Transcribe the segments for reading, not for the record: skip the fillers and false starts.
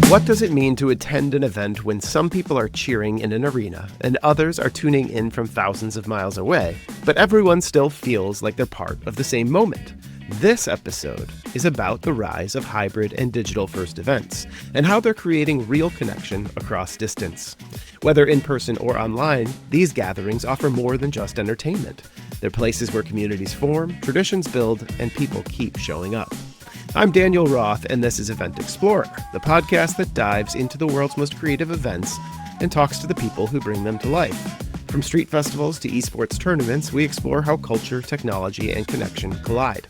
What does it mean to attend an event when some people are cheering in an arena and others are tuning in from thousands of miles away, but everyone still feels like they're part of the same moment? This episode is about the rise of hybrid and digital-first events and how they're creating real connection across distance. Whether in person or online, these gatherings offer more than just entertainment. They're places where communities form, traditions build, and people keep showing up. I'm Daniel Roth, and this is Event Explorer, the podcast that dives into the world's most creative events and talks to the people who bring them to life. From street festivals to eSports tournaments, we explore how culture, technology, and connection collide.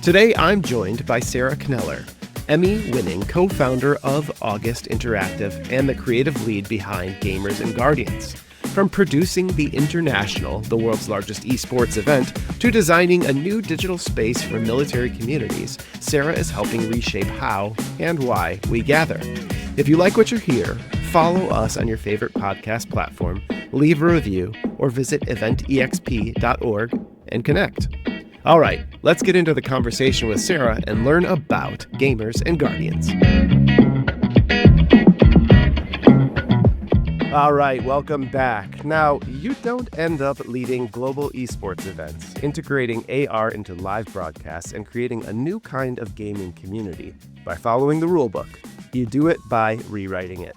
Today, I'm joined by Sarah Kneller, Emmy-winning co-founder of August Interactive and the creative lead behind Gamers and Guardians. From producing the International, the world's largest eSports event, to designing a new digital space for military communities, Sarah is helping reshape how and why we gather. If you like what you hear, follow us on your favorite podcast platform, leave a review, or visit eventexp.org and connect. All right, let's get into the conversation with Sarah and learn about Gamers and Guardians. All right, welcome back. Now, you don't end up leading global esports events, integrating AR into live broadcasts, and creating a new kind of gaming community by following the rulebook. You do it by rewriting it.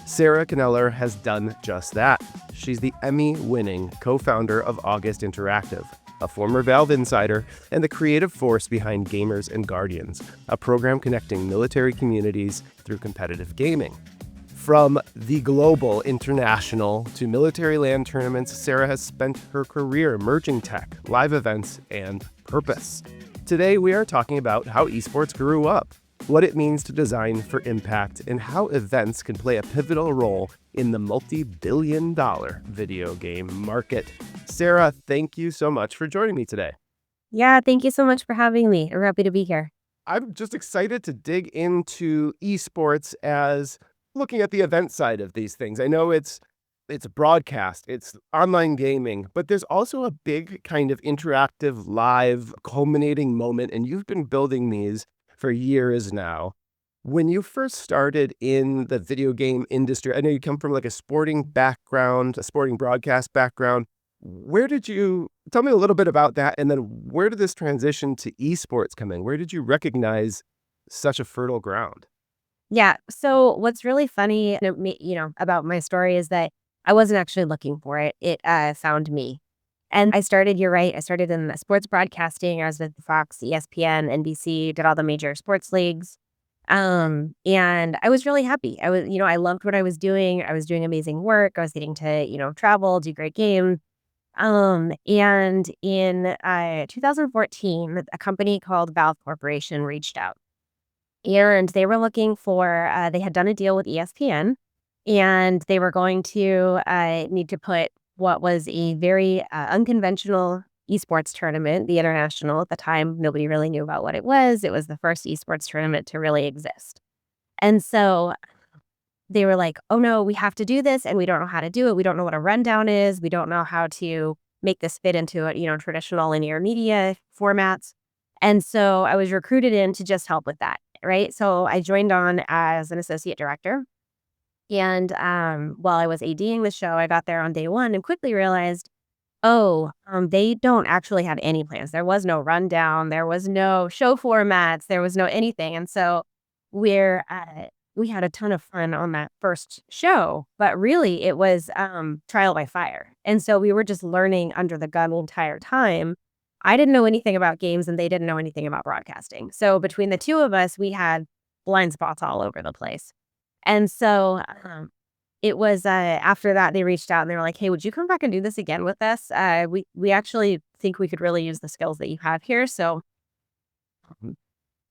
Sarah Kneller has done just that. She's the Emmy-winning co-founder of August Interactive, a former Valve insider, and the creative force behind Gamers and Guardians, a program connecting military communities through competitive gaming. From the global, international, to military LAN tournaments, Sarah has spent her career merging tech, live events, and purpose. Today, we are talking about how esports grew up, what it means to design for impact, and how events can play a pivotal role in the multi-billion-dollar video game market. Sarah, thank you so much for joining me today. Yeah, thank you so much for having me. I'm happy to be here. I'm just excited to dig into esports as looking at the event side of these things. I know it's a broadcast, it's online gaming, but there's also a big kind of interactive, live, culminating moment, and you've been building these for years now. When you first started in the video game industry, I know you come from like a sporting background, a sporting broadcast background. Tell me a little bit about that, and then where did this transition to esports come in? Where did you recognize such a fertile ground? Yeah, so what's really funny, about my story is that I wasn't actually looking for it. It found me. And you're right, I started in sports broadcasting. I was with Fox, ESPN, NBC, did all the major sports leagues. And I was really happy. I loved what I was doing. I was doing amazing work. I was getting to, travel, do great games. And in 2014, a company called Valve Corporation reached out. And they were looking for, they had done a deal with ESPN, and they were going to need to put what was a very unconventional esports tournament, the International. At the time, nobody really knew about what it was. It was the first esports tournament to really exist. And so they were like, oh no, we have to do this, and we don't know how to do it. We don't know what a rundown is. We don't know how to make this fit into traditional linear media formats. And so I was recruited in to just help with that. Right. So I joined on as an associate director. And while I was ADing the show, I got there on day one and quickly realized, they don't actually have any plans. There was no rundown. There was no show formats. There was no anything. And so we had a ton of fun on that first show, but really it was trial by fire. And so we were just learning under the gun the entire time. I didn't know anything about games and they didn't know anything about broadcasting. So between the two of us, we had blind spots all over the place. And so it was after that they reached out and they were like, hey, would you come back and do this again with us? We actually think we could really use the skills that you have here. So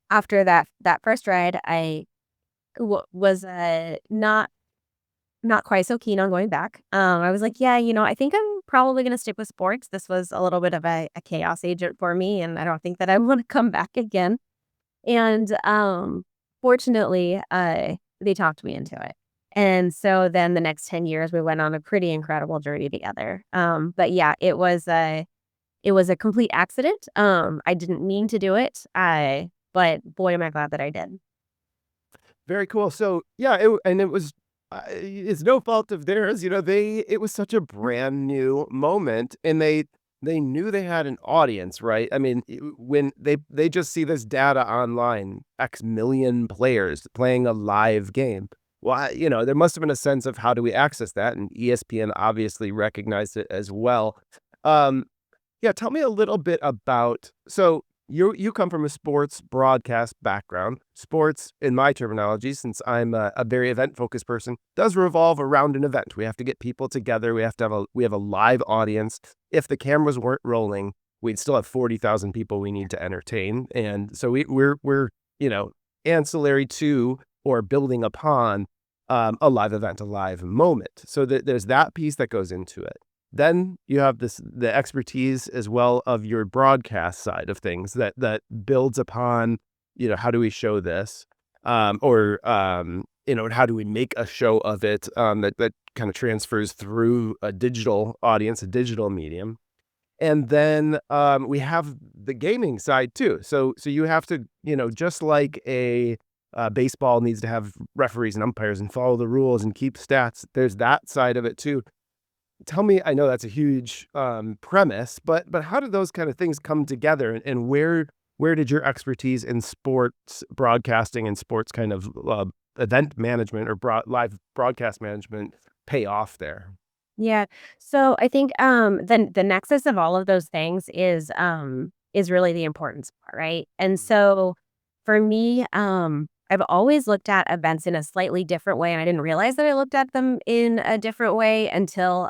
after that first ride, I was not quite so keen on going back. I was like, yeah, I think I'm probably going to stick with sports. This was a little bit of a chaos agent for me, and I don't think that I want to come back again. And fortunately, they talked me into it. And so then the next 10 years, we went on a pretty incredible journey together. But yeah, it was a complete accident. I didn't mean to do it, but boy, am I glad that I did. Very cool. So yeah, and it was it's no fault of theirs. It was such a brand new moment, and they knew they had an audience, right? I mean, when they just see this data online, X million players playing a live game. Well, there must have been a sense of how do we access that, and ESPN obviously recognized it as well. Um, yeah, tell me a little bit about you come from a sports broadcast background. Sports, in my terminology, since I'm a very event-focused person, does revolve around an event. We have to get people together. We have a live audience. If the cameras weren't rolling, we'd still have 40,000 people we need to entertain. And so we're, ancillary to or building upon a live event, a live moment. So there's that piece that goes into it. Then you have the expertise as well of your broadcast side of things that builds upon, how do we show this? How do we make a show of it, that kind of transfers through a digital audience, a digital medium. And then we have the gaming side too. So you have to, just like a baseball needs to have referees and umpires and follow the rules and keep stats. There's that side of it too. Tell me, I know that's a huge premise, but how do those kind of things come together, and where did your expertise in sports broadcasting and sports kind of event management or live broadcast management pay off there? Yeah. So I think the nexus of all of those things is really the importance part, right? And so for me, I've always looked at events in a slightly different way, and I didn't realize that I looked at them in a different way until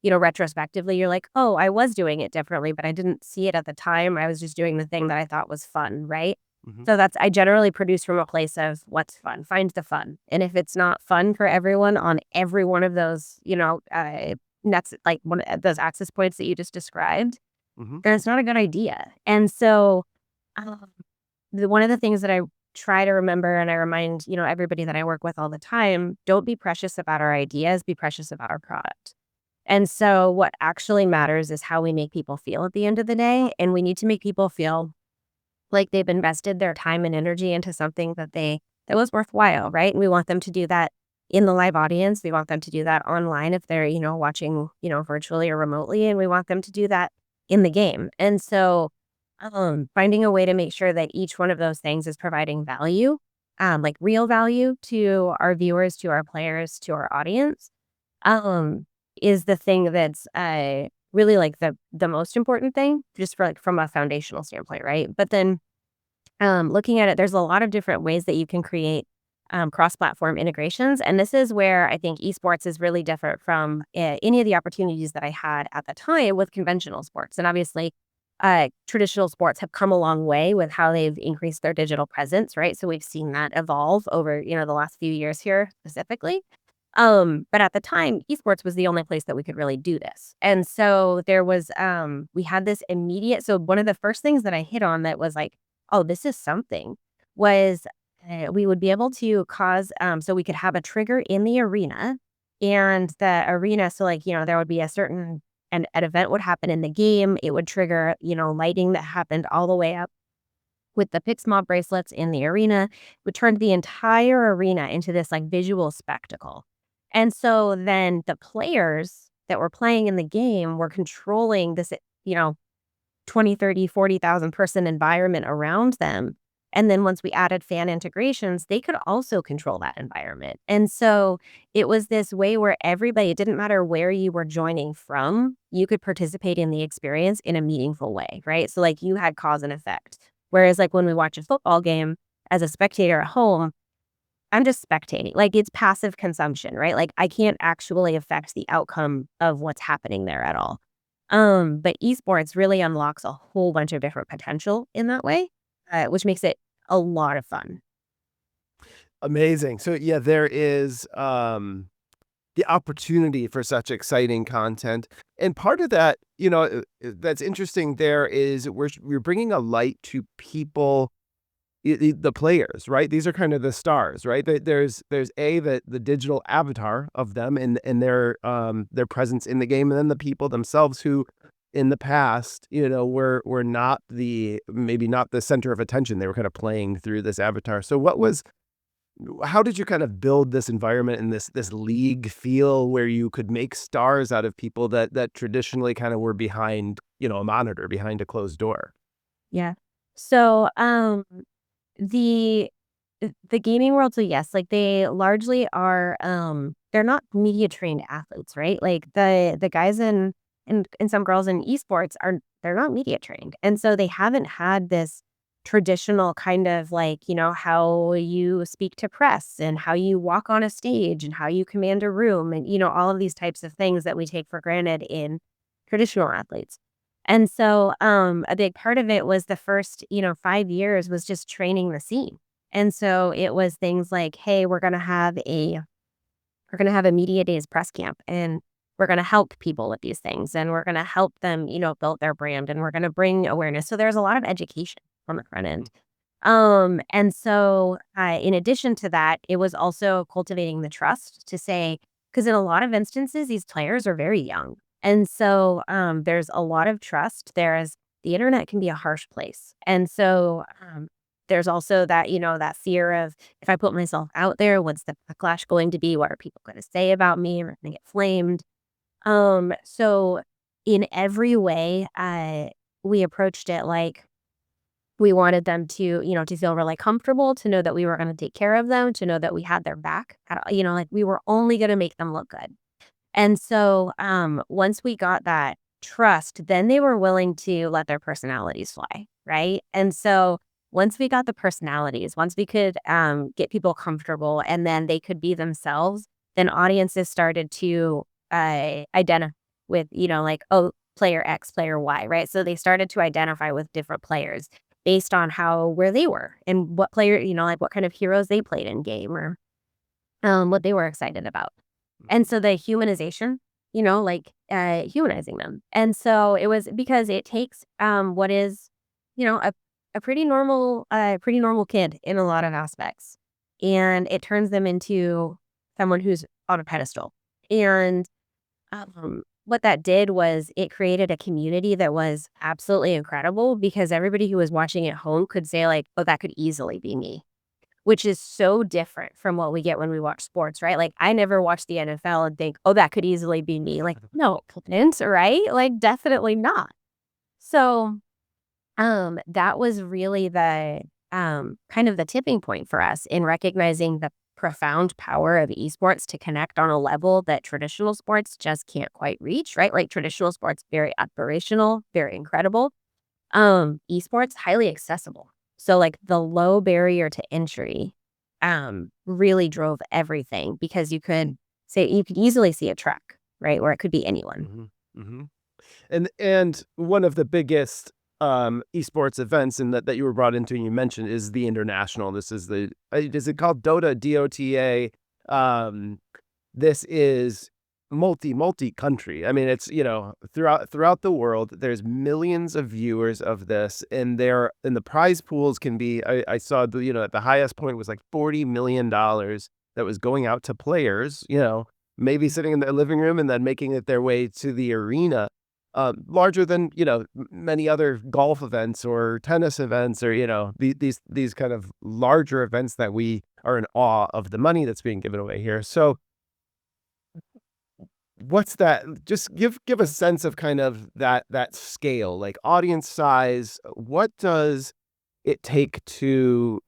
retrospectively you're like, "Oh, I was doing it differently, but I didn't see it at the time. I was just doing the thing that I thought was fun," right? Hmm. So I generally produce from a place of what's fun, find the fun. And if it's not fun for everyone on every one of those, nets, like one of those access points that you just described, Hmm. then it's not a good idea. And so um, one of the things that I try to remember, and I remind, everybody that I work with all the time, don't be precious about our ideas, be precious about our product. And so what actually matters is how we make people feel at the end of the day. And we need to make people feel like they've invested their time and energy into something that was worthwhile, right? And we want them to do that in the live audience. We want them to do that online if they're, watching, virtually or remotely, and we want them to do that in the game. And so finding a way to make sure that each one of those things is providing value, like real value to our viewers, to our players, to our audience, um, is the thing that's really like the most important thing, just for like from a foundational standpoint, right? But then looking at it, there's a lot of different ways that you can create cross-platform integrations, and this is where I think esports is really different from any of the opportunities that I had at the time with conventional sports. And obviously, traditional sports have come a long way with how they've increased their digital presence, right? So we've seen that evolve over the last few years here specifically. But at the time, esports was the only place that we could really do this. And so there was, we had this immediate, so one of the first things that I hit on that was like, oh, this is something, was we would be able to so we could have a trigger in the arena, and the arena, so like, there would be a certain, an event would happen in the game. It would trigger, lighting that happened all the way up with the Pixmob bracelets in the arena, would turn the entire arena into this like visual spectacle. And so then the players that were playing in the game were controlling this, you know, 20, 30, 40,000 person environment around them. And then once we added fan integrations, they could also control that environment. And so it was this way where everybody, it didn't matter where you were joining from, you could participate in the experience in a meaningful way, right? So like you had cause and effect. Whereas like when we watch a football game as a spectator at home, I'm just spectating. Like it's passive consumption, right? Like I can't actually affect the outcome of what's happening there at all. But esports really unlocks a whole bunch of different potential in that way, which makes it a lot of fun. Amazing. So yeah, there is the opportunity for such exciting content. And part of that, that's interesting there is we're bringing a light to people, the players, right? These are kind of the stars, right? There's the digital avatar of them and their presence in the game, and then the people themselves who in the past, were not maybe not the center of attention. They were kind of playing through this avatar. So how did you kind of build this environment and this league feel where you could make stars out of people that traditionally kind of were behind, a monitor, behind a closed door? Yeah. So, the the gaming world, so yes, like they largely are, they're not media trained athletes, right? Like the guys and some girls in esports they're not media trained. And so they haven't had this traditional kind of like, how you speak to press and how you walk on a stage and how you command a room and, all of these types of things that we take for granted in traditional athletes. And so, a big part of it was the first, 5 years was just training the scene. And so it was things like, "Hey, we're gonna have a media days press camp, and we're gonna help people with these things, and we're gonna help them, build their brand, and we're gonna bring awareness." So there's a lot of education on the front end. And so, in addition to that, it was also cultivating the trust to say, because in a lot of instances, these players are very young. And so, there's a lot of trust. The internet can be a harsh place. And so, there's also that, that fear of if I put myself out there, what's the backlash going to be? What are people going to say about me? Am I going to get flamed? So in every way, we approached it like, we wanted them to, to feel really comfortable, to know that we were gonna take care of them, to know that we had their back, like, we were only gonna make them look good. And so, once we got that trust, then they were willing to let their personalities fly, right? And so, once we got the personalities, once we could, get people comfortable and then they could be themselves, then audiences started to, identify with, like, "Oh, player X, player Y," right? So they started to identify with different players based on where they were and what player, like, what kind of heroes they played in game or, what they were excited about. And so the humanization, like, humanizing them. And so it was because it takes, what is, a pretty normal kid in a lot of aspects, and it turns them into someone who's on a pedestal. And, what that did was it created a community that was absolutely incredible because everybody who was watching at home could say like, "Oh, that could easily be me." Which is so different from what we get when we watch sports, right? Like, I never watch the NFL and think, "Oh, that could easily be me." Like, no, it couldn't, right? Like, definitely not. So, that was really kind of the tipping point for us in recognizing the profound power of esports to connect on a level that traditional sports just can't quite reach, right? Like, traditional sports, very aspirational, very incredible. Esports, highly accessible. So, like, the low barrier to entry, really drove everything because you could easily see a track, right? Where it could be anyone. Mhm, mhm. And one of the biggest, esports events and that you were brought into and you mentioned is the International. This is is it called Dota, DOTA? Um, this is multi-country. I mean, it's, throughout the world, there's millions of viewers of this, and the prize pools can be I saw the highest point was like $40 million that was going out to players, maybe sitting in their living room and then making it their way to the arena, larger than, many other golf events or tennis events or, these kind of larger events that we are in awe of the money that's being given away here. So what's that? Just give a sense of kind of that scale, like audience size. What does it take to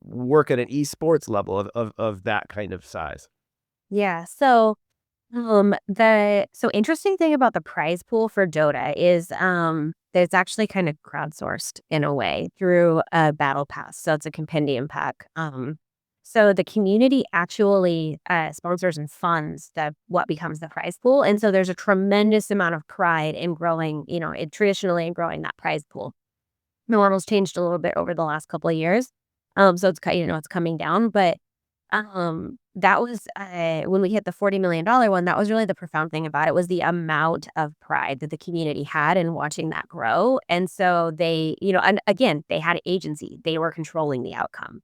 work at an esports level of that kind of size? Yeah. So, the interesting thing about the prize pool for Dota is, that it's actually kind of crowdsourced in a way through a battle pass. So it's a compendium pack. So the community actually sponsors and funds what becomes the prize pool, and so there's a tremendous amount of pride in growing, traditionally in growing that prize pool. The model's changed a little bit over the last couple of years, so it's coming down, but that was, when we hit the $40 million one, that was really the profound thing about it was the amount of pride that the community had in watching that grow, and so they, and again, they had agency. They were controlling the outcome,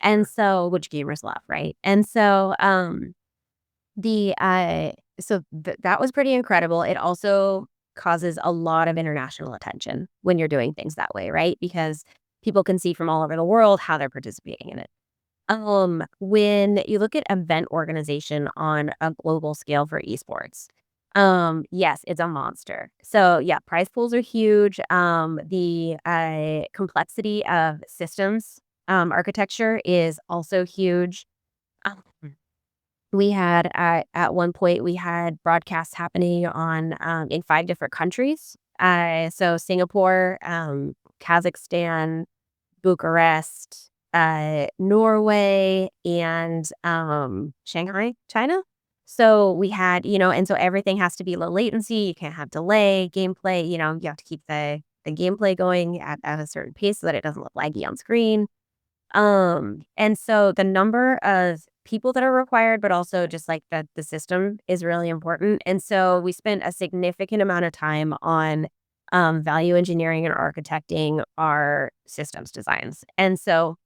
and so which gamers love, right? And so, the, that was pretty incredible. It also causes a lot of international attention when you're doing things that way, right? Because people can see from all over the world how they're participating in it. When you look at event organization on a global scale for esports, yes, it's a monster. So yeah, prize pools are huge. The complexity of systems architecture is also huge. Um, we had at one point we had broadcasts happening on in 5 different countries. So Singapore, Kazakhstan, Bucharest, Norway, and Shanghai, China. So we had, and so everything has to be low latency. You can't have delay, gameplay. You have to keep the gameplay going at a certain pace so that it doesn't look laggy on screen. And so the number of people that are required, but also just like the system is really important. And so we spent a significant amount of time on value engineering and architecting our systems designs. And so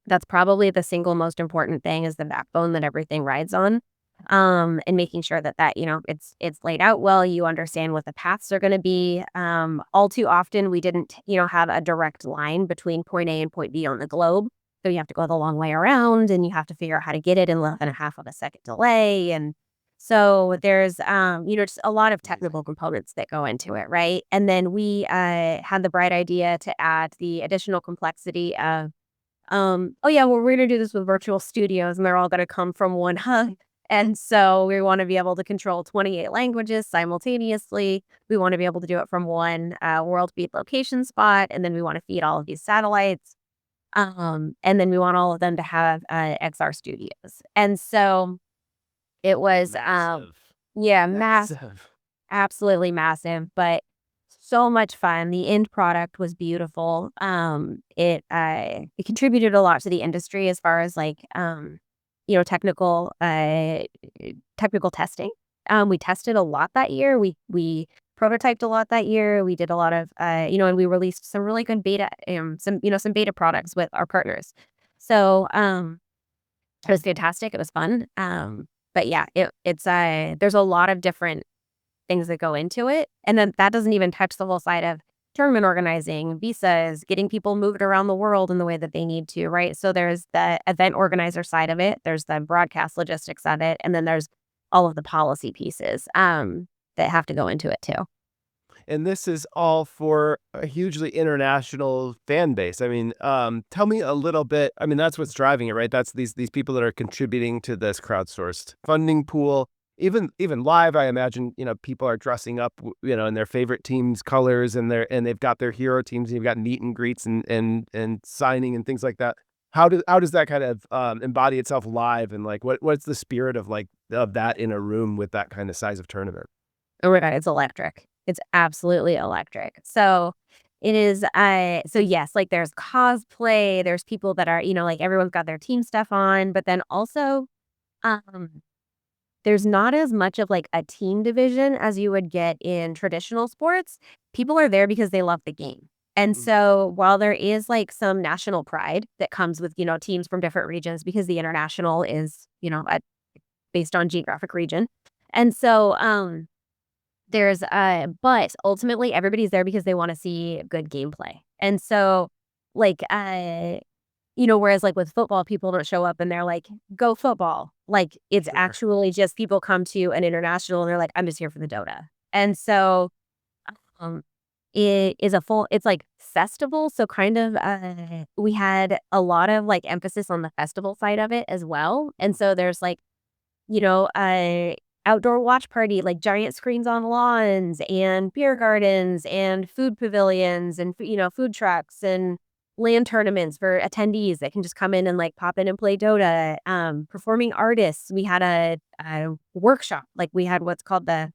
that's probably the single most important thing is the backbone that everything rides on. And making sure that it's laid out well, you understand what the paths are going to be. All too often we didn't, have a direct line between point A and point B on the globe. So you have to go the long way around and you have to figure out how to get it in less than a half of a second delay. And so there's, just a lot of technical components that go into it, right? And then we had the bright idea to add the additional complexity of oh yeah, well, we're gonna do this with virtual studios and they're all gonna come from one hub. And so we want to be able to control 28 languages simultaneously. We want to be able to do it from one world beat location spot. And then we want to feed all of these satellites. And then we want all of them to have XR studios. And so it was, Massive. yeah, Massive. absolutely massive, but so much fun. The end product was beautiful. It contributed a lot to the industry as far as like technical testing. We tested a lot that year. We prototyped a lot that year. We did a lot of and we released some really good beta some beta products with our partners. So it was fantastic. It was fun. But yeah, it's there's a lot of different things that go into it. And then that doesn't even touch the whole side of tournament organizing, visas, getting people moved around the world in the way that they need to, right? So there's the event organizer side of it, there's the broadcast logistics of it, and then there's all of the policy pieces that have to go into it too. And this is all for a hugely international fan base. I mean, tell me a little bit. I mean, that's what's driving it, right? That's these people that are contributing to this crowdsourced funding pool. Even live, I imagine, people are dressing up, in their favorite team's colors, and they've got their hero teams. And you've got meet and greets and signing and things like that. How does that kind of embody itself live, and like what's the spirit of that in a room with that kind of size of tournament? Oh my God, it's electric. It's absolutely electric. So it is, so yes, like there's cosplay, there's people that are, like everyone's got their team stuff on, but then also, um, there's not as much of like a team division as you would get in traditional sports. People are there because they love the game. And Mm. so while there is like some national pride that comes with, teams from different regions because the international is, based on geographic region. And so, there's, but ultimately everybody's there because they wanna see good gameplay. And so, like, whereas, like, with football, people don't show up and they're like, "Go football." Like, it's Sure. actually just people come to an international and they're like, "I'm just here for the Dota." And so, um, it is it's like festival, so kind of, we had a lot of, like, emphasis on the festival side of it as well. And so there's, like, outdoor watch party, like giant screens on lawns and beer gardens and food pavilions and, food trucks and land tournaments for attendees that can just come in and like pop in and play Dota. Performing artists. We had a workshop, like we had what's called the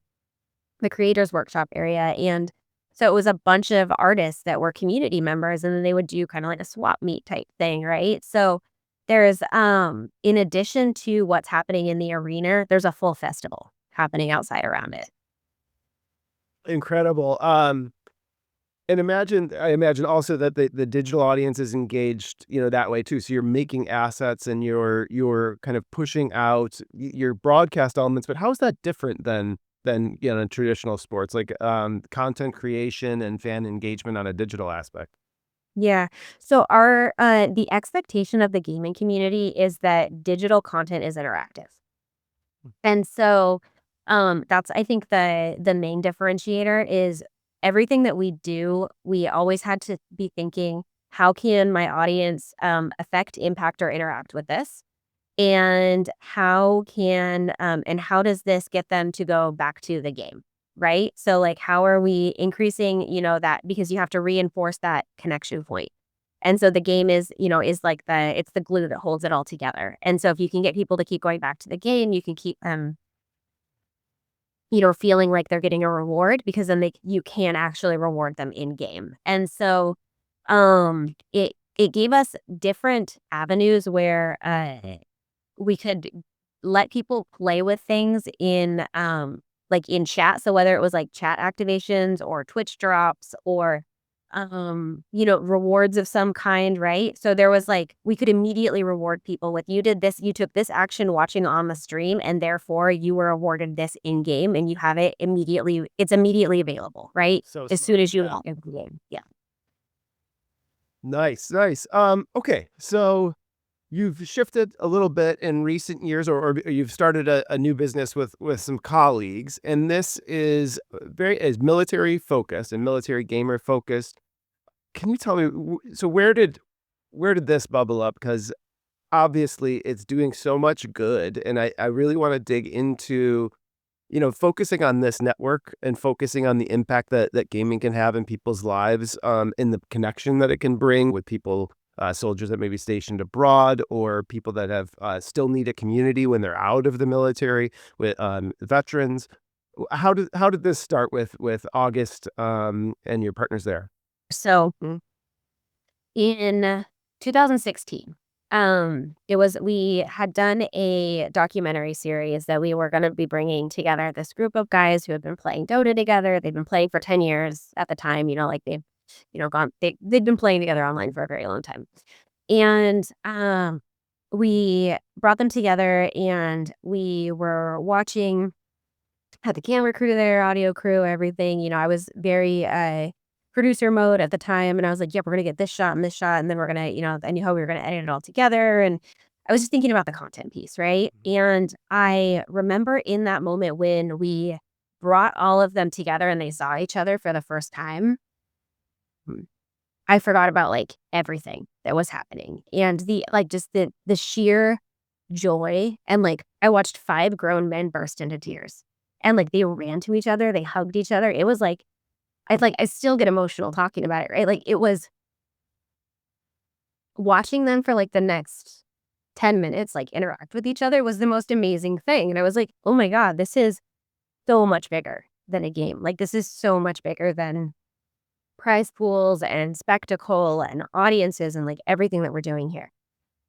creators workshop area. And so it was a bunch of artists that were community members and then they would do kind of like a swap meet type thing, right? So there's in addition to what's happening in the arena, there's a full festival happening outside around it. Incredible. And I imagine also that the digital audience is engaged, that way too. So you're making assets and you're kind of pushing out your broadcast elements. But how is that different than traditional sports, like content creation and fan engagement on a digital aspect? Yeah. So our the expectation of the gaming community is that digital content is interactive. And so that's I think the main differentiator is everything that we do, we always had to be thinking, how can my audience affect, impact, or interact with this? And how does this get them to go back to the game, right? So, like, how are we increasing, that because you have to reinforce that connection point. And so the game is like it's the glue that holds it all together. And so if you can get people to keep going back to the game, you can keep them, feeling like they're getting a reward because then you can actually reward them in game. And so it gave us different avenues where we could let people play with things in, like, in chat. So whether it was, like, chat activations or Twitch drops or, rewards of some kind, right? So there was, like we could immediately reward people with, "You did this, you took this action watching on the stream, and therefore you were awarded this in-game, and you have it immediately it's immediately available," right? So As soon smart. as you Yeah. log into the game. Yeah. Nice, nice. Okay, so you've shifted a little bit in recent years, or you've started a new business with some colleagues, and this is is military focused and military gamer focused. Can you tell me, so where did this bubble up? Because obviously it's doing so much good, and I really want to dig into focusing on this network and focusing on the impact that gaming can have in people's lives, and the connection that it can bring with people, soldiers that may be stationed abroad or people that have still need a community when they're out of the military with veterans. How did this start with August and your partners there? So in 2016, we had done a documentary series that we were going to be bringing together this group of guys who had been playing Dota together. They'd been playing for 10 years at the time, like they've, they'd been playing together online for a very long time. And we brought them together and we were watching, had the camera crew there, audio crew, everything. I was very producer mode at the time, and I was like, "Yep, we're gonna get this shot, and then we're gonna," I knew how we were gonna edit it all together, and I was just thinking about the content piece, right? And I remember in that moment when we brought all of them together and they saw each other for the first time, mm, I forgot about like everything that was happening and just the sheer joy. And like I watched 5 grown men burst into tears. And like they ran to each other, they hugged each other. It was like I still get emotional talking about it, right? Like it was watching them for like the next 10 minutes like interact with each other was the most amazing thing. And I was like, "Oh my god, this is so much bigger than a game. Like this is so much bigger than prize pools and spectacle and audiences and like everything that we're doing here."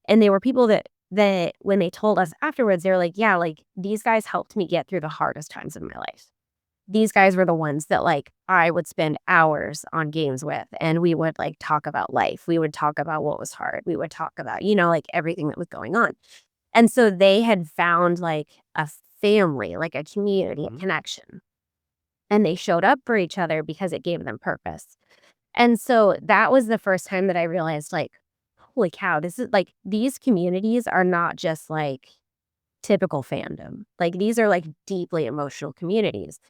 And they were people that when they told us afterwards, they were like, "Yeah, like these guys helped me get through the hardest times of my life. These guys were the ones that like I would spend hours on games with and we would like talk about life. We would talk about what was hard. We would talk about, like everything that was going on." And so they had found like a family, like a community, a Mhm. connection. And they showed up for each other because it gave them purpose. And so that was the first time that I realized, like, holy cow, this is like these communities are not just like typical fandom. Like these are like deeply emotional communities.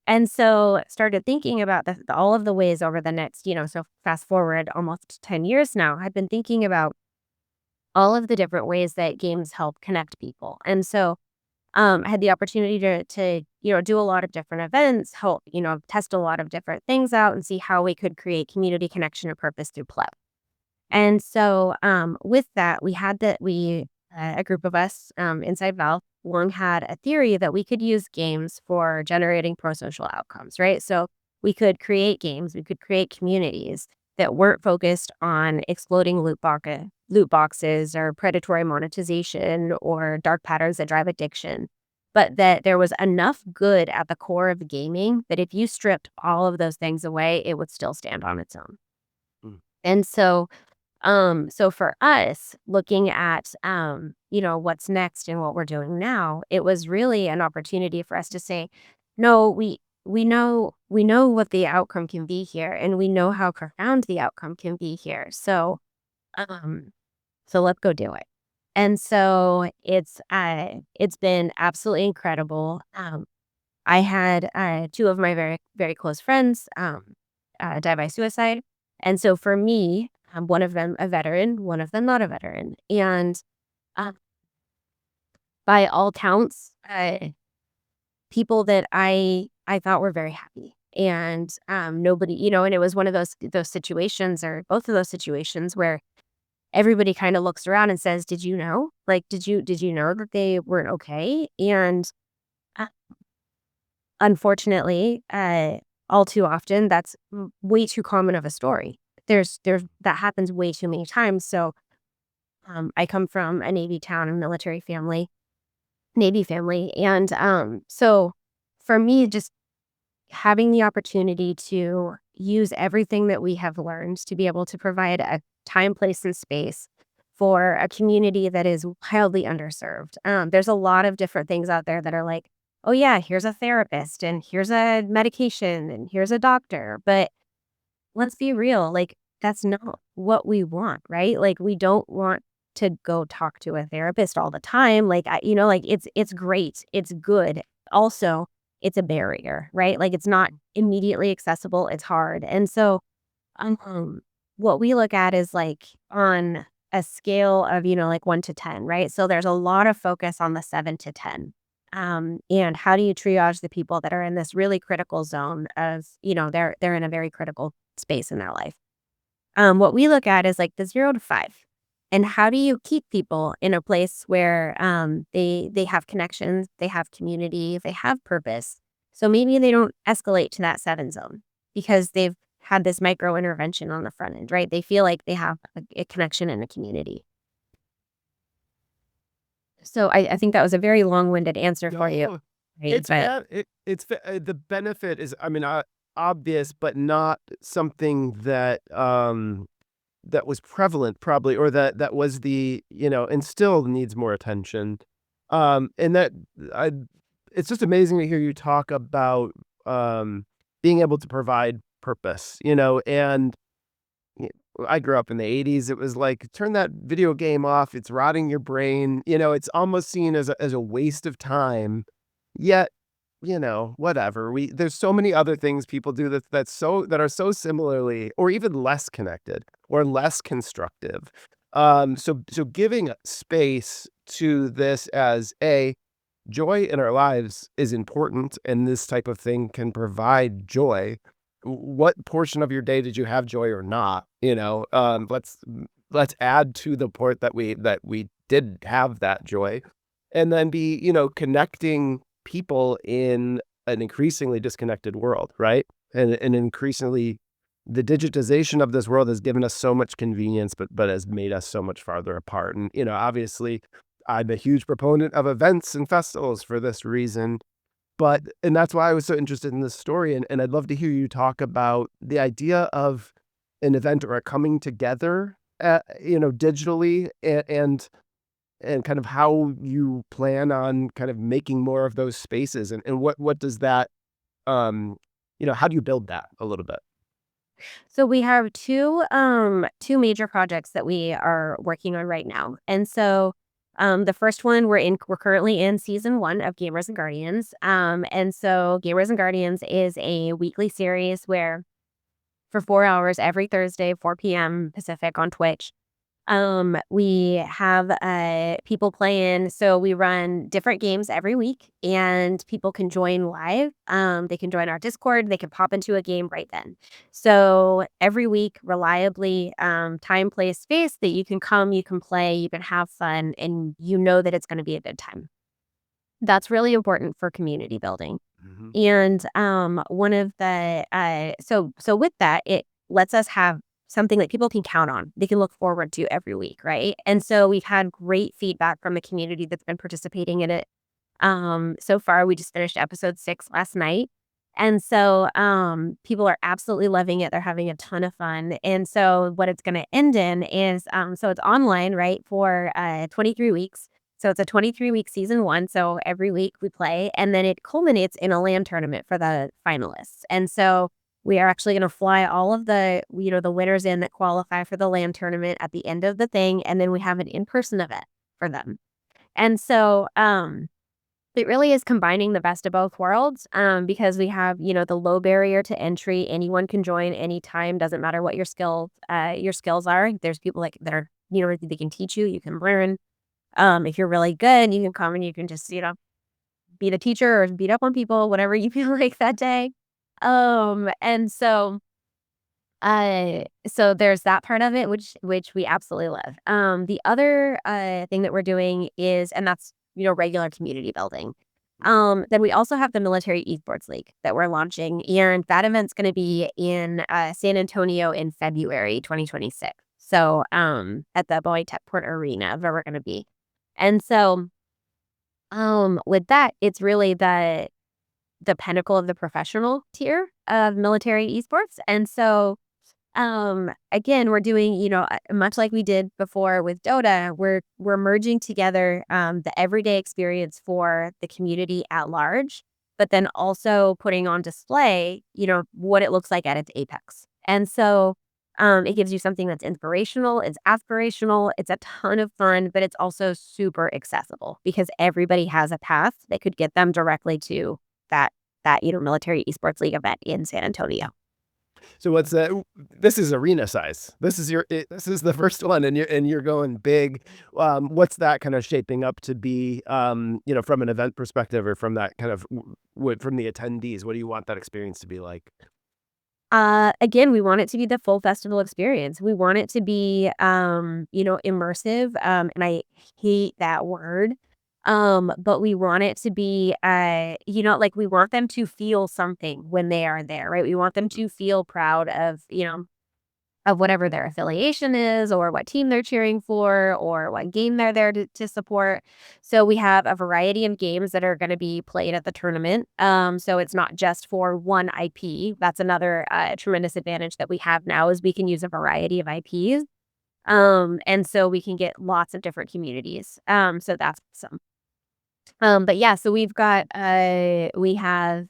And so started thinking about all of the ways over the next, so fast forward almost 10 years now, I've been thinking about all of the different ways that games help connect people. And so I had the opportunity to do a lot of different events, help test a lot of different things out, and see how we could create community connection and purpose through play. And so with that, we a group of us inside Valve long had a theory that we could use games for generating pro-social outcomes, right? So we could create games, we could create communities that weren't focused on exploding loot boxes or predatory monetization or dark patterns that drive addiction, but that there was enough good at the core of gaming that if you stripped all of those things away, it would still stand on its own. Mm. And so for us, looking at, what's next and what we're doing now, it was really an opportunity for us to say, no, we know what the outcome can be here, and we know how profound the outcome can be here. Um, so let's go do it. And so it's been absolutely incredible. I had two of my very, very close friends die by suicide. And so for me, one of them a veteran, one of them not a veteran. And uh, by all counts, people that I thought were very happy. And nobody, and it was one of those situations, or both of those situations, where everybody kind of looks around and says, "Did you know? Like, did you know that they weren't okay?" And uh, unfortunately, all too often, that's way too common of a story. There's that happens way too many times. So I come from a Navy town, a military family, Navy family, and so for me, just having the opportunity to use everything that we have learned to be able to provide a time, place, and space for a community that is wildly underserved. There's a lot of different things out there that are like, oh, yeah, here's a therapist, and here's a medication, and here's a doctor. But let's be real, like, that's not what we want, right? Like, we don't want to go talk to a therapist all the time. Like, like it's great, it's good. Also, it's a barrier, right? Like, it's not immediately accessible. It's hard. And so, what we look at is like on a scale of, like 1 to 10, right? So there's a lot of focus on the 7 to 10. And how do you triage the people that are in this really critical zone of, they're in a very critical space in their life. What we look at is like the 0 to 5. And how do you keep people in a place where they have connections, they have community, they have purpose. So maybe they don't escalate to that 7 zone because they've had this micro intervention on the front end, right? They feel like they have a connection in a community. So I think that was a very long-winded answer for you. No, Right? But the benefit is, I mean, obvious, but not something that that was prevalent probably, or that was and still needs more attention. And that I it's just amazing to hear you talk about being able to provide purpose, and y- I grew up in the 80s. It was like, turn that video game off. It's rotting your brain. It's almost seen as a waste of time. Yet, whatever. There's so many other things people do that are so similarly or even less connected or less constructive. So giving space to this as a joy in our lives is important, and this type of thing can provide joy. What portion of your day did you have joy or not? Let's add to the part that we did have that joy, and then be connecting people in an increasingly disconnected world, right? And increasingly, the digitization of this world has given us so much convenience, but has made us so much farther apart. And obviously, I'm a huge proponent of events and festivals for this reason. And that's why I was so interested in this story, and I'd love to hear you talk about the idea of an event or a coming together, digitally, and kind of how you plan on kind of making more of those spaces, and what does that, um, how do you build that a little bit? so we have two major projects that we are working on right now. And so the first one, we're currently in season 1 of Gamers and Guardians. And so Gamers and Guardians is a weekly series where for 4 hours every Thursday, 4 p.m. Pacific on Twitch, we have people play in. So we run different games every week, and people can join live. They can join our Discord. They can pop into a game right then. So every week, reliably, time, place, space that you can come, you can play, you can have fun, and you know that it's going to be a good time. That's really important for community building. Mhm. And one of the so with that, it lets us have something that people can count on. They can look forward to every week, right? And so we've had great feedback from the community that's been participating in it. So far, we just finished episode 6 last night. And so people are absolutely loving it. They're having a ton of fun. And so what it's going to end in is so it's online, right, for 23 weeks. So it's a 23-week season 1, so every week we play, and then it culminates in a LAN tournament for the finalists. And so we are actually gonna fly all of the, the winners in that qualify for the LAN tournament at the end of the thing, and then we have an in-person event for them. And so, it really is combining the best of both worlds, because we have, the low barrier to entry. Anyone can join anytime, doesn't matter what your skills are. There's people like that are, they can teach you, you can learn. If you're really good, you can come and you can just, be the teacher or beat up on people, whatever you feel like that day. And so there's that part of it, which we absolutely love. The other thing that we're doing is, and that's, regular community building. Then we also have the Military Esports League that we're launching, and that event's going to be in San Antonio in February 2026. So at the Boeing Techport Arena, where we're going to be. And so with that, it's really the pinnacle of the professional tier of military esports. And so again, we're doing, much like we did before with Dota, we're merging together the everyday experience for the community at large, but then also putting on display, what it looks like at its apex. And so it gives you something that's inspirational, it's aspirational, it's a ton of fun, but it's also super accessible because everybody has a path that could get them directly to that military esports league event in San Antonio. So what's that? This is arena size. This is the first one, and you're going big. What's that kind of shaping up to be? From an event perspective, or from that kind of from the attendees, what do you want that experience to be like? Again, we want it to be the full festival experience. We want it to be, immersive. And I hate that word. But we want it to be, like we want them to feel something when they are there, right? We want them to feel proud of whatever their affiliation is or what team they're cheering for or what game they're there to support. So we have a variety of games that are going to be played at the tournament. So it's not just for one IP. That's another tremendous advantage that we have now is we can use a variety of IPs. And so we can get lots of different communities. So that's awesome. But yeah, so we have,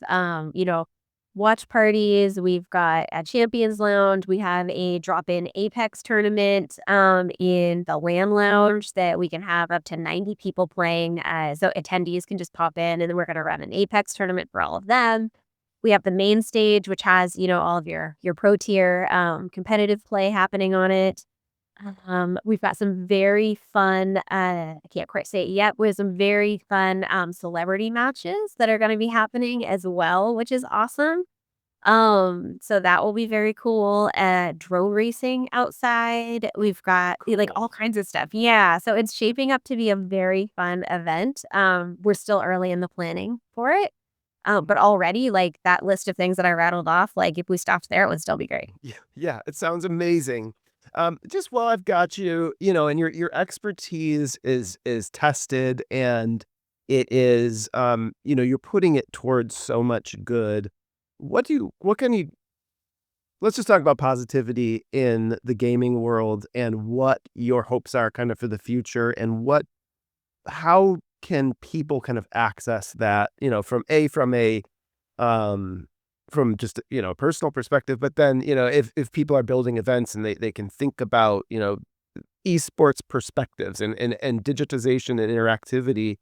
watch parties. We've got a Champions Lounge. We have a drop-in Apex tournament, in the LAN lounge that we can have up to 90 people playing. So attendees can just pop in and then we're going to run an Apex tournament for all of them. We have the main stage, which has, all of your pro tier, competitive play happening on it. We've got some very fun, I can't quite say it yet, with some very fun celebrity matches that are going to be happening as well, which is awesome. So that will be very cool. Drone racing outside. We've got like all kinds of stuff. Yeah. So it's shaping up to be a very fun event. We're still early in the planning for it. But already like that list of things that I rattled off, like if we stopped there, it would still be great. Yeah, it sounds amazing. Just while I've got you, and your expertise is tested and it is, you're putting it towards so much good. What can you, let's just talk about positivity in the gaming world and what your hopes are kind of for the future and how can people kind of access that, um, from just, personal perspective, but then, if people are building events and they can think about, esports perspectives and digitization and interactivity,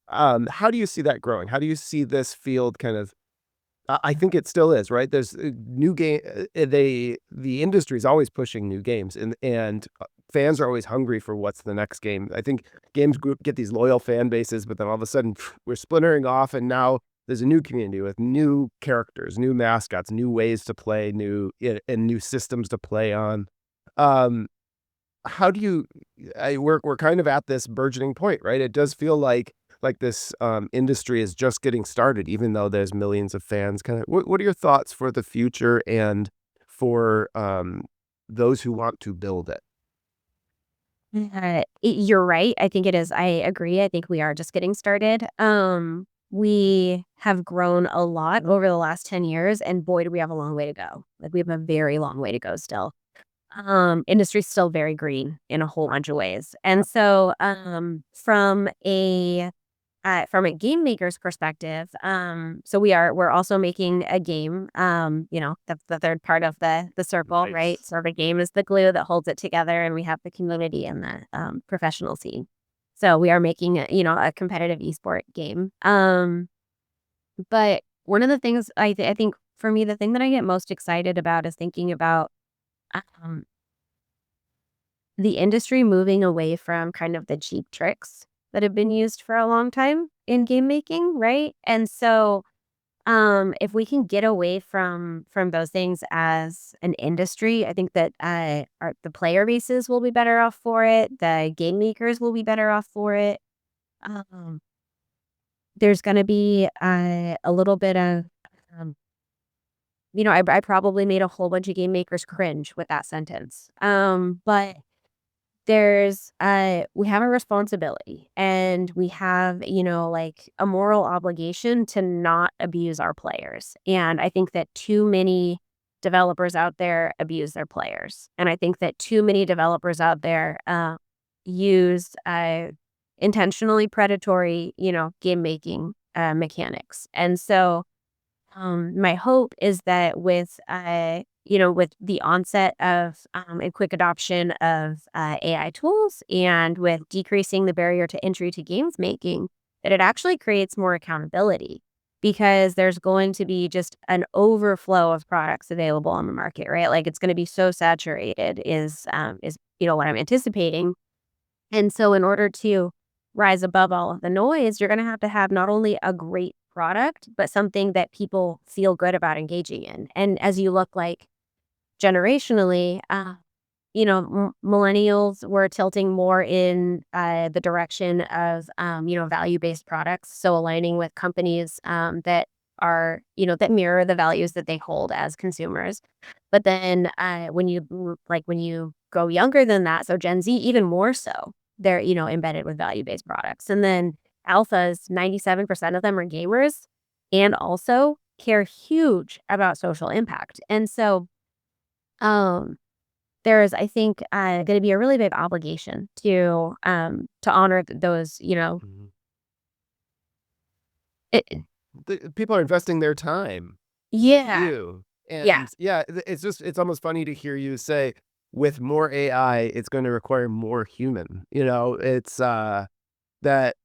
how do you see that growing? How do you see this field kind of, I think it still is, right? There's new game, the industry is always pushing new games and fans are always hungry for what's the next game. I think games get these loyal fan bases, but then all of a sudden we're splintering off and now there's a new community with new characters, new mascots, new ways to play, and new systems to play on. Um, how do you? We're kind of at this burgeoning point, right? It does feel like this industry is just getting started, even though there's millions of fans. Kind of, what are your thoughts for the future and for those who want to build it? You're right. I think it is. I agree. I think we are just getting started. We have grown a lot over the last 10 years, and boy, do we have a long way to go. Like we have a very long way to go still. industry's still very green in a whole bunch of ways. And so from a game maker's perspective, so we're also making a game. That's the third part of the circle, Nice. right? So the game is the glue that holds it together, and we have the community and the professional scene. So we are making a competitive esport game. But one of the things I think for me, the thing that I get most excited about is thinking about um, the industry moving away from kind of the cheap tricks that have been used for a long time in game making, right? And so if we can get away from those things as an industry, I think that the player bases will be better off for it. The game makers will be better off for it. Um, there's going to be a little bit of, um, I probably made a whole bunch of game makers cringe with that sentence. But we have a responsibility, and we have, like, a moral obligation to not abuse our players. And I think that too many developers out there abuse their players. And I think that too many developers out there use intentionally predatory, game making mechanics. And so my hope is that with the onset of and quick adoption of AI tools, and with decreasing the barrier to entry to games making, that it actually creates more accountability, because there's going to be just an overflow of products available on the market, right? Like, it's going to be so saturated is what I'm anticipating. And so in order to rise above all of the noise, you're going to have not only a great product, but something that people feel good about engaging in. And as you look, like, generationally, millennials were tilting more in the direction of, value-based products. So aligning with companies that that mirror the values that they hold as consumers. But then when you go younger than that, so Gen Z, even more so, they're, embedded with value-based products. And then alphas, 97% of them are gamers, and also care huge about social impact. And so um, there's, I think, going to be a really big obligation to honor those. Mhm. It, People are investing their time with yeah, you. yeah, And yeah, it's almost funny to hear you say, with more AI, it's going to require more human. It's that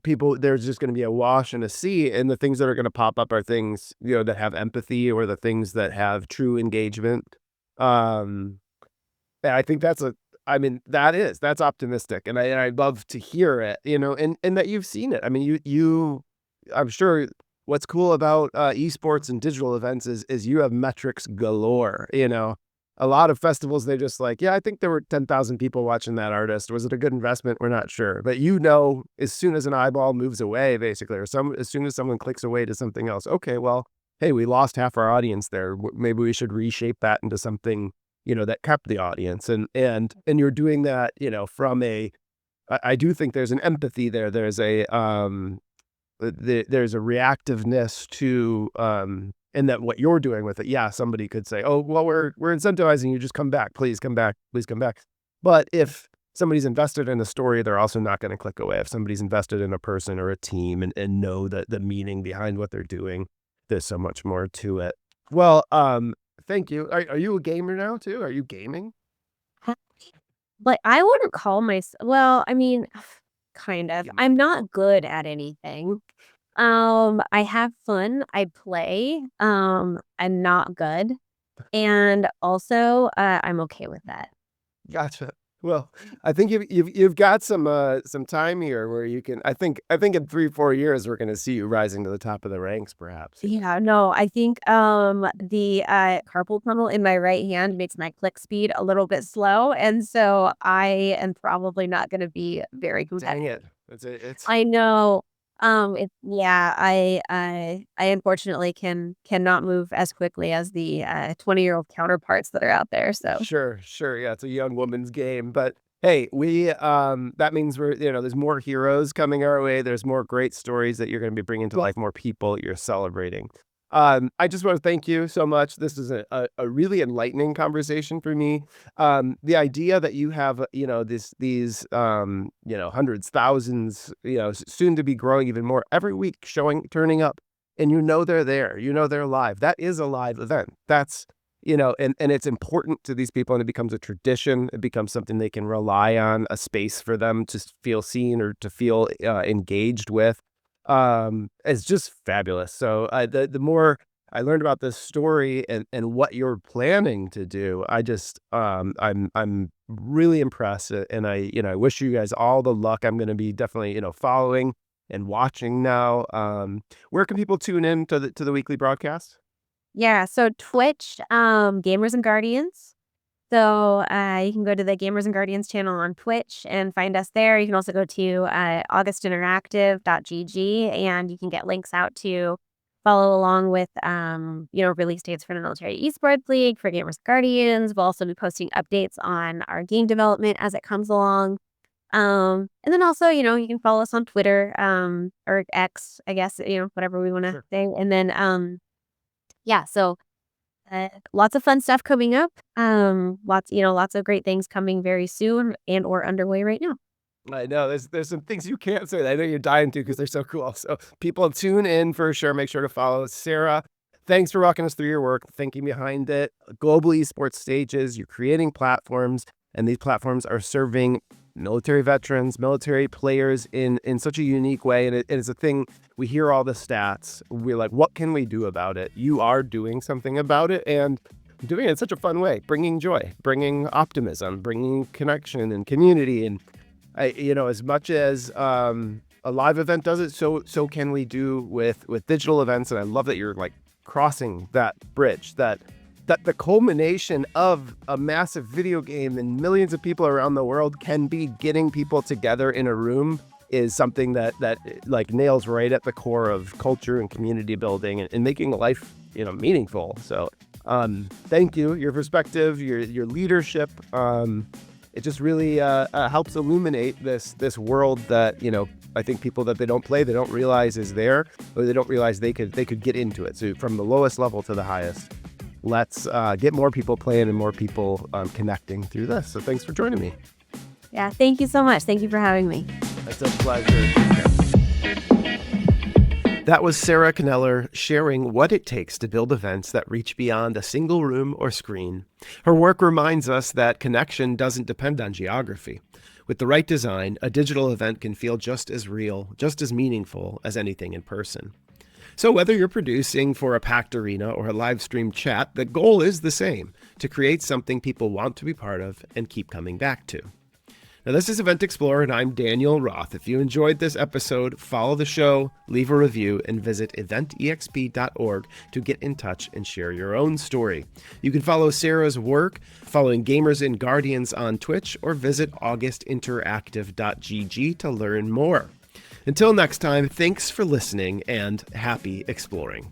there's just going to be a wash and a sea, and the things that are going to pop up are things, that have empathy, or the things that have true engagement. Um, and I think I mean, that's optimistic, and I'd love to hear it, and that you've seen it. I mean, I'm sure what's cool about esports and digital events is you have metrics galore. A lot of festivals, they just like, yeah, I think there were 10,000 people watching that artist. Was it a good investment? We're not sure. But as soon as an eyeball moves away, basically, or as soon as someone clicks away to something else, okay, well, hey, we lost half our audience there. Maybe we should reshape that into something, that kept the audience. And you're doing that, from I do think there's an empathy there. There's a reactiveness to, and that what you're doing with it. Yeah, somebody could say, "Oh, well, we're incentivizing you. Just come back, please come back, please come back." But if somebody's invested in a story, they're also not going to click away. If somebody's invested in a person or a team, and know that the meaning behind what they're doing, there's so much more to it. Well, thank you. Are you a gamer now too? Are you gaming? but I wouldn't call myself. Well, I mean, kind of. Yeah. I'm not good at anything. I have fun. I play. I'm not good, and also I'm okay with that. Gotcha. Well, I think you've got some time here where you can. I think in 3-4 years we're going to see you rising to the top of the ranks, perhaps. Yeah, no, I think, the, carpal tunnel in my right hand makes my click speed a little bit slow, and so I am probably not gonna be very Dang competitive. it! It's I know, yeah, I unfortunately cannot move as quickly as the, 20-year-old counterparts that are out there, so sure. Yeah, it's a young woman's game, but hey, that means there's more heroes coming our way. There's more great stories that you're going to be bringing to life. More people you're celebrating. I just want to thank you so much. This is a really enlightening conversation for me. The idea that you have, these, hundreds, thousands, soon to be growing even more every week, turning up, and they're there, they're live. That is a live event. That's, and it's important to these people, and it becomes a tradition. It becomes something they can rely on, a space for them to feel seen or to feel engaged with. It's just fabulous. So the more I learned about this story and what you're planning to do, I'm really impressed, and I wish you guys all the luck. I'm going to be definitely following and watching now. Where can people tune in to the weekly broadcast? Yeah, so Twitch, Gamers and Guardians. So you can go to the Gamers and Guardians channel on Twitch and find us there. You can also go to augustinteractive.gg, and you can get links out to follow along with release dates for the Military Esports League for Gamers and Guardians. We'll also be posting updates on our game development as it comes along. And then also, you can follow us on Twitter, or X, I guess, whatever we want to say. And then yeah, so lots of fun stuff coming up. Lots of great things coming very soon and or underway right now. I know there's some things you can't say that I know you're dying to because they're so cool. So people tune in for sure. Make sure to follow Sarah. Thanks for walking us through your work, thinking behind it. Global esports stages, you're creating platforms, and these platforms are serving military veterans, military players in such a unique way. And it's a thing, we hear all the stats. We're like, what can we do about it? You are doing something about it, and doing it in such a fun way, bringing joy, bringing optimism, bringing connection and community. And as much as a live event does it, so can we do with digital events. And I love that you're like crossing that bridge, that the culmination of a massive video game and millions of people around the world can be getting people together in a room is something that like nails right at the core of culture and community building and making life, meaningful. So, thank you, your perspective, your leadership. It just really helps illuminate this world that, I think people that they don't play, they don't realize is there, or they don't realize they could get into it. So from the lowest level to the highest. Let's get more people playing and more people connecting through this. So thanks for joining me. Yeah, thank you so much. Thank you for having me. It's a pleasure. That was Sarah Kneller sharing what it takes to build events that reach beyond a single room or screen. Her work reminds us that connection doesn't depend on geography. With the right design, a digital event can feel just as real, just as meaningful as anything in person. So whether you're producing for a packed arena or a live stream chat, the goal is the same: to create something people want to be part of and keep coming back to. Now, this is Event Explorer, and I'm Daniel Roth. If you enjoyed this episode, follow the show, leave a review, and visit eventexp.org to get in touch and share your own story. You can follow Sarah's work following Gamers and Guardians on Twitch, or visit augustinteractive.gg to learn more. Until next time, thanks for listening and happy exploring.